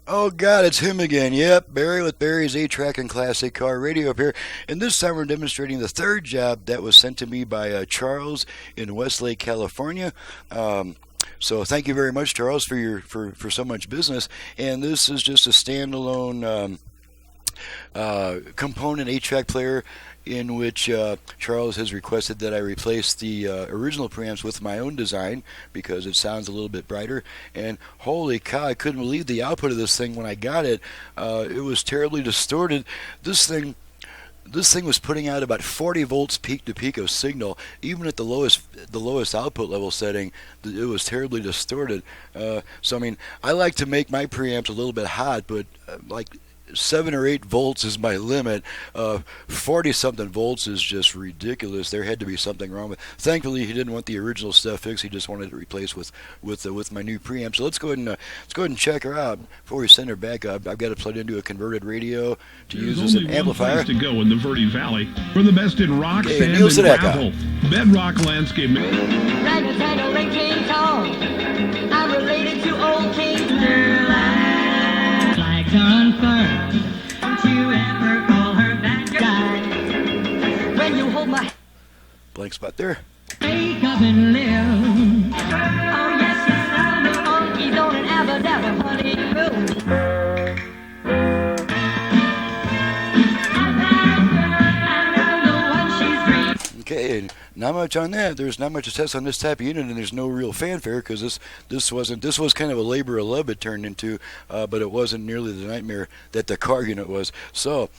Oh God, it's him again. Yep, Barry with Barry's 8-Track and Classic Car Radio up here. And this time we're demonstrating the third job that was sent to me by Charles in Westlake, California. So thank you very much, Charles, for for so much business. And this is just a standalone component 8-track player in which Charles has requested that I replace the original preamps with my own design because it sounds a little bit brighter. And holy cow, I couldn't believe the output of this thing when I got it. It was terribly distorted. This thing was putting out about 40 volts peak to peak of signal, even at the lowest output level setting. It was terribly distorted. So I mean, I like to make my preamps a little bit hot, but like 7 or 8 volts is my limit. 40 something volts is just ridiculous. There had to be something wrong with. Thankfully, he didn't want the original stuff fixed. He just wanted it replaced with my new preamp. So let's go ahead and check her out before we send her back up. I've got it plugged into a converted radio to use as an amplifier. There's only one place to go in the Verde Valley for the best in rock, sand, Neil and Sedaka. gravel. Bedrock Landscape. I'm related to old King Sterling. Flags are unfurled. Don't you ever call her that guy. When you hold my Blank spot there. wake up and live. Oh yes, yes, I know monkeys on an abba-dabba honeymoon. I know what she's dreaming. Okay, and not much on that. There's not much to test on this type of unit, and there's no real fanfare because this was kind of a labor of love it turned into, but it wasn't nearly the nightmare that the car unit was. So,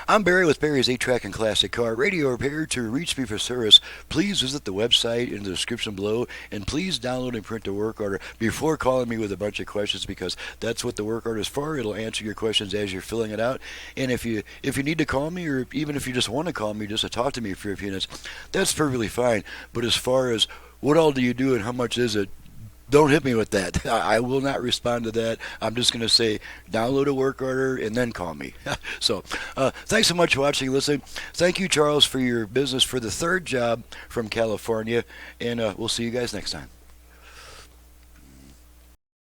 I'm Barry with Barry's 8-Track and Classic Car Radio Repair. To reach me for service, please visit the website in the description below, and please download and print a work order before calling me with a bunch of questions because that's what the work order is for. It'll answer your questions as you're filling it out. And if you need to call me, or even if you just want to call me just to talk to me for a few minutes, that's perfectly fine. But as far as what all do you do and how much is it, don't hit me with that. I will not respond to that. I'm just going to say download a work order and then call me. So thanks so much for watching and listening. Thank you, Charles, for your business for the third job from California. And we'll see you guys next time.